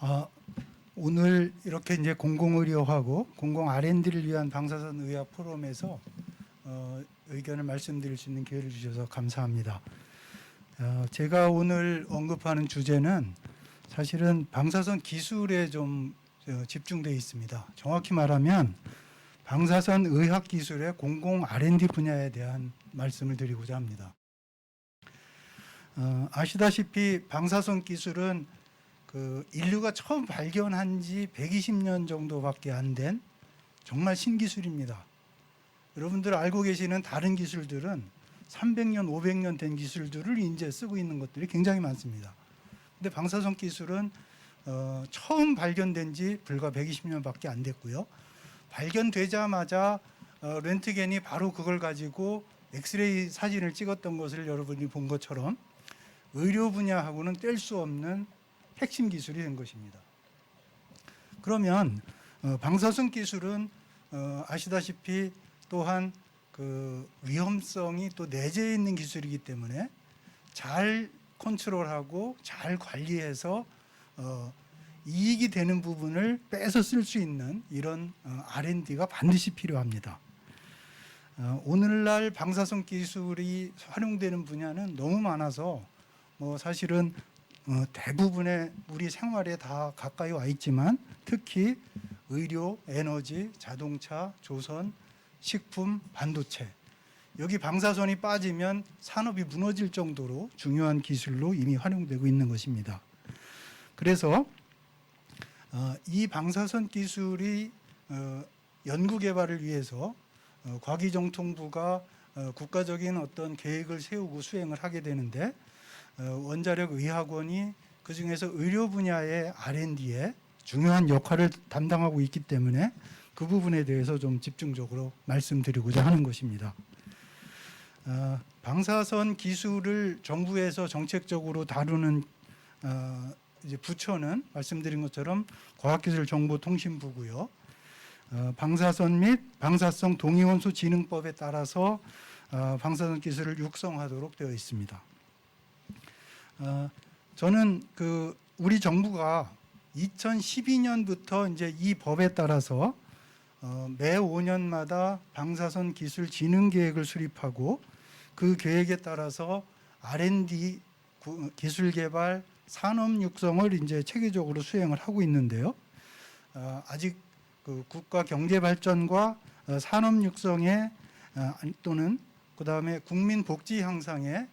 아, 오늘 이렇게 이제 공공의료하고 공공 R&D를 위한 방사선 의학 포럼에서 의견을 말씀드릴 수 있는 기회를 주셔서 감사합니다. 제가 오늘 언급하는 주제는 사실은 방사선 기술에 좀 집중되어 있습니다. 정확히 말하면 방사선 의학 기술의 공공 R&D 분야에 대한 말씀을 드리고자 합니다. 아시다시피 방사선 기술은 인류가 처음 발견한 지 120년 정도밖에 안 된 정말 신기술입니다. 여러분들 알고 계시는 다른 기술들은 300년, 500년 된 기술들을 이제 쓰고 있는 것들이 굉장히 많습니다. 근데 방사선 기술은 처음 발견된 지 불과 120년밖에 안 됐고요. 발견되자마자 렌트겐이 바로 그걸 가지고 엑스레이 사진을 찍었던 것을 여러분이 본 것처럼 의료 분야하고는 뗄 수 없는 핵심 기술이 된 것입니다. 그러면 방사선 기술은 아시다시피 또한 위험성이 또 내재해 있는 기술이기 때문에 잘 컨트롤하고 잘 관리해서 이익이 되는 부분을 빼서 쓸 수 있는 이런 R&D가 반드시 필요합니다. 오늘날 방사선 기술이 활용되는 분야는 너무 많아서 사실은 대부분의 우리 생활에 다 가까이 와 있지만 특히 의료, 에너지, 자동차, 조선, 식품, 반도체 여기 방사선이 빠지면 산업이 무너질 정도로 중요한 기술로 이미 활용되고 있는 것입니다. 그래서 이 방사선 기술이 연구 개발을 위해서 과기정통부가 국가적인 어떤 계획을 세우고 수행을 하게 되는데 원자력 의학원이 그중에서 의료 분야의 R&D에 중요한 역할을 담당하고 있기 때문에 그 부분에 대해서 좀 집중적으로 말씀드리고자 하는 것입니다. 방사선 기술을 정부에서 정책적으로 다루는 이제 부처는 말씀드린 것처럼 과학기술정보통신부고요. 방사선 및 방사성 동위원소 진흥법에 따라서 방사선 기술을 육성하도록 되어 있습니다. 저는 우리 정부가 2012년부터 이제 이 법에 따라서 매 5년마다 방사선 기술 진흥 계획을 수립하고 그 계획에 따라서 R&D 기술 개발 산업 육성을 이제 체계적으로 수행을 하고 있는데요. 아직 국가 경제 발전과 산업 육성에 또는 그다음에 국민 복지 향상에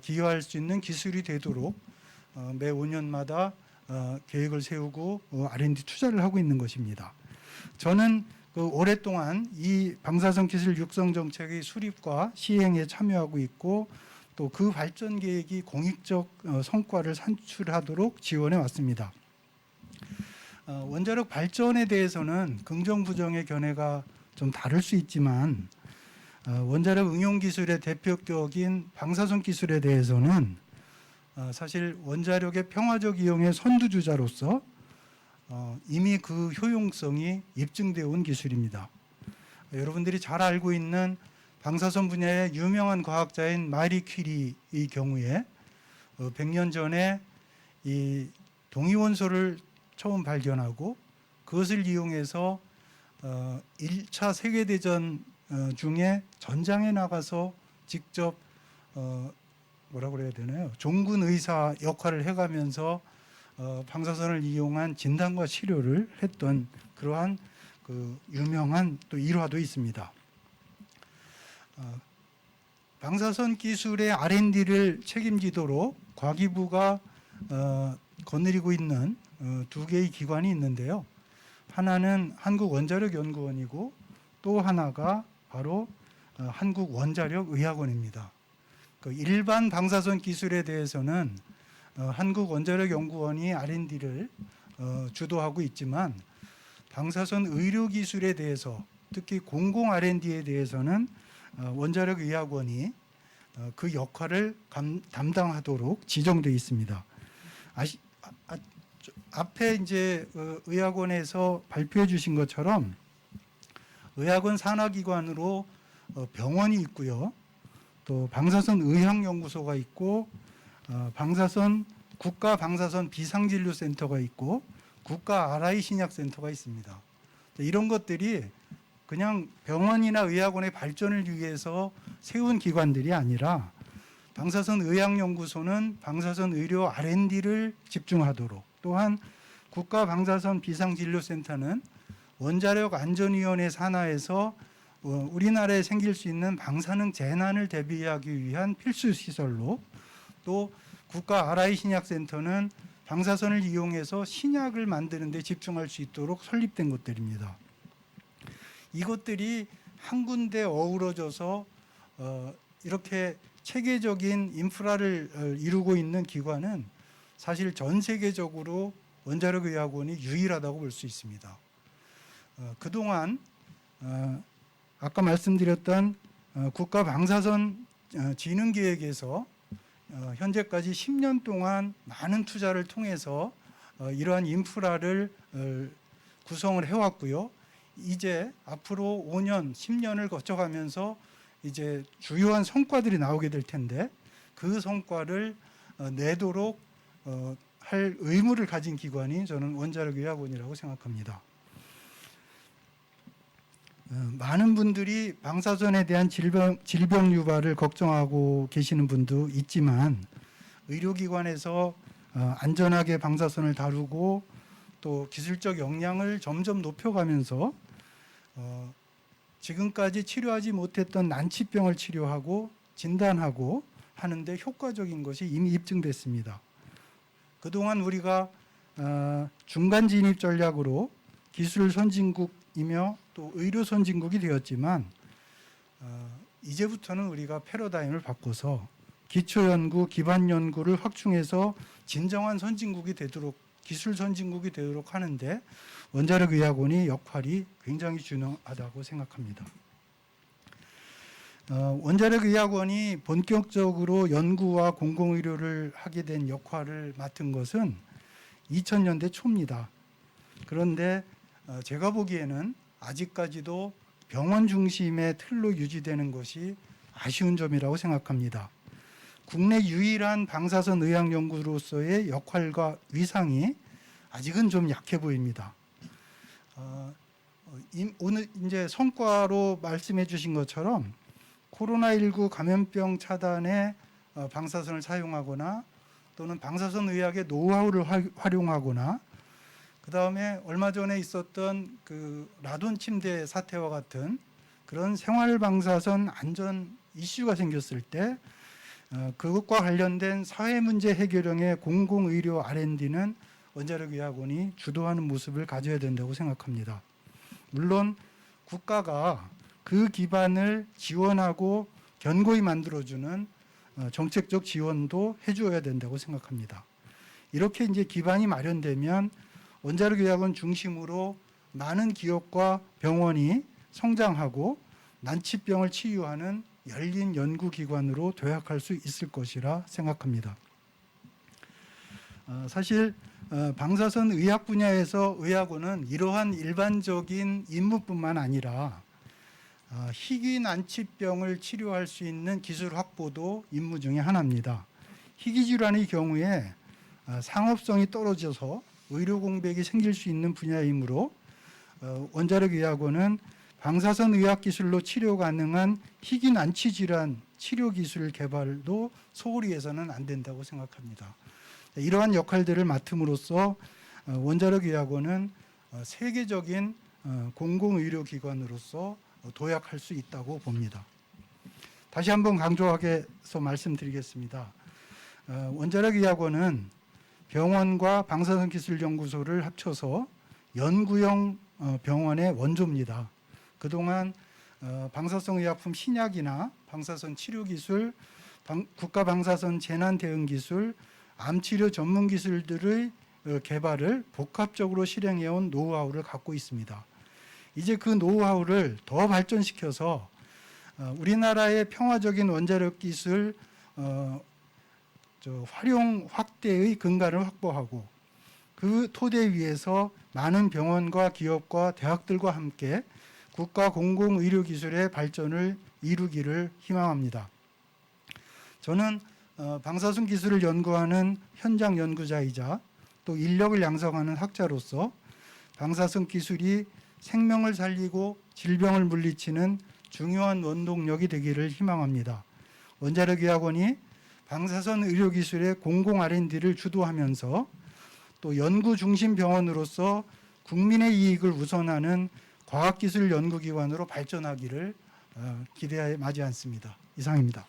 기여할 수 있는 기술이 되도록 매 5년마다 계획을 세우고 R&D 투자를 하고 있는 것입니다. 저는 오랫동안 이 방사선 기술 육성 정책의 수립과 시행에 참여하고 있고 또 그 발전 계획이 공익적 성과를 산출하도록 지원해 왔습니다. 원자력 발전에 대해서는 긍정 부정의 견해가 좀 다를 수 있지만 원자력 응용 기술의 대표격인 방사선 기술에 대해서는 사실 원자력의 평화적 이용의 선두주자로서 이미 그 효용성이 입증되어 온 기술입니다. 여러분들이 잘 알고 있는 방사선 분야의 유명한 과학자인 마리 퀴리의 경우에 100년 전에 이 동위원소를 처음 발견하고 그것을 이용해서 1차 세계대전 중에 전장에 나가서 직접 뭐라고 그래야 되나요? 종군 의사 역할을 해가면서 방사선을 이용한 진단과 치료를 했던 그러한 유명한 또 일화도 있습니다. 방사선 기술의 R&D를 책임지도록 과기부가 거느리고 있는 두 개의 기관이 있는데요. 하나는 한국원자력연구원이고 또 하나가 바로 한국원자력의학원입니다. 일반 방사선 기술에 대해서는 한국원자력연구원이 R&D를 주도하고 있지만 방사선 의료기술에 대해서 특히 공공 R&D에 대해서는 원자력의학원이 그 역할을 담당하도록 지정되어 있습니다. 앞에 이제 의학원에서 발표해 주신 것처럼 의학원 산하기관으로 병원이 있고요. 또 방사선 의학연구소가 있고 방사선 국가 방사선 비상진료센터가 있고 국가 RI 신약센터가 있습니다. 이런 것들이 그냥 병원이나 의학원의 발전을 위해서 세운 기관들이 아니라 방사선 의학연구소는 방사선 의료 R&D를 집중하도록, 또한 국가방사선 비상진료센터는 원자력 안전위원회 산하에서 우리나라에 생길 수 있는 방사능 재난을 대비하기 위한 필수 시설로, 또 국가 RI 신약센터는 방사선을 이용해서 신약을 만드는 데 집중할 수 있도록 설립된 것들입니다. 이것들이 한 군데 어우러져서 이렇게 체계적인 인프라를 이루고 있는 기관은 사실 전 세계적으로 원자력의학원이 유일하다고 볼 수 있습니다. 그동안 아까 말씀드렸던 국가방사선 진흥계획에서 현재까지 10년 동안 많은 투자를 통해서 이러한 인프라를 구성을 해왔고요. 이제 앞으로 5년, 10년을 거쳐가면서 이제 주요한 성과들이 나오게 될 텐데 그 성과를 내도록 할 의무를 가진 기관이 저는 원자력의학원이라고 생각합니다. 많은 분들이 방사선에 대한 질병 유발을 걱정하고 계시는 분도 있지만 의료기관에서 안전하게 방사선을 다루고 또 기술적 역량을 점점 높여가면서 지금까지 치료하지 못했던 난치병을 치료하고 진단하고 하는데 효과적인 것이 이미 입증됐습니다. 그동안 우리가 중간 진입 전략으로 기술 선진국이며 또 의료 선진국이 되었지만 이제부터는 우리가 패러다임을 바꿔서 기초 연구, 기반 연구를 확충해서 진정한 선진국이 되도록, 기술 선진국이 되도록 하는데 원자력의학원이 역할이 굉장히 중요하다고 생각합니다. 원자력의학원이 본격적으로 연구와 공공의료를 하게 된 역할을 맡은 것은 2000년대 초입니다. 그런데 제가 보기에는 아직까지도 병원 중심의 틀로 유지되는 것이 아쉬운 점이라고 생각합니다. 국내 유일한 방사선 의학 연구로서의 역할과 위상이 아직은 좀 약해 보입니다. 오늘 이제 성과로 말씀해 주신 것처럼 코로나19 감염병 차단에 방사선을 사용하거나 또는 방사선 의학의 노하우를 활용하거나 그다음에 얼마 전에 있었던 그 라돈 침대 사태와 같은 그런 생활 방사선 안전 이슈가 생겼을 때 그것과 관련된 사회 문제 해결형의 공공의료 R&D는 원자력의학원이 주도하는 모습을 가져야 된다고 생각합니다. 물론 국가가 그 기반을 지원하고 견고히 만들어주는 정책적 지원도 해줘야 된다고 생각합니다. 이렇게 이제 기반이 마련되면 원자력의학원 중심으로 많은 기업과 병원이 성장하고 난치병을 치유하는 열린 연구기관으로 도약할 수 있을 것이라 생각합니다. 사실 방사선 의학 분야에서 의학원은 이러한 일반적인 임무뿐만 아니라 희귀 난치병을 치료할 수 있는 기술 확보도 임무 중에 하나입니다. 희귀 질환의 경우에 상업성이 떨어져서 의료 공백이 생길 수 있는 분야이므로 원자력의학원은 방사선 의학 기술로 치료 가능한 희귀 난치 질환 치료 기술 개발도 소홀히 해서는 안 된다고 생각합니다. 이러한 역할들을 맡음으로써 원자력의학원은 세계적인 공공의료기관으로서 도약할 수 있다고 봅니다. 다시 한번 강조해서 말씀드리겠습니다. 원자력의학원은 병원과 방사선기술연구소를 합쳐서 연구용 병원의 원조입니다. 그동안 방사성의약품 신약이나 방사선 치료기술, 국가방사선 재난대응기술, 암치료 전문기술들의 개발을 복합적으로 실행해온 노하우를 갖고 있습니다. 이제 그 노하우를 더 발전시켜서 우리나라의 평화적인 원자력 기술 활용 확대의 근간을 확보하고 그 토대 위에서 많은 병원과 기업과 대학들과 함께 국가 공공의료기술의 발전을 이루기를 희망합니다. 저는 방사선 기술을 연구하는 현장 연구자이자 또 인력을 양성하는 학자로서 방사선 기술이 생명을 살리고 질병을 물리치는 중요한 원동력이 되기를 희망합니다. 원자력의학원이 방사선 의료기술의 공공 R&D를 주도하면서 또 연구 중심 병원으로서 국민의 이익을 우선하는 과학기술 연구기관으로 발전하기를 기대에 마지 않습니다. 이상입니다.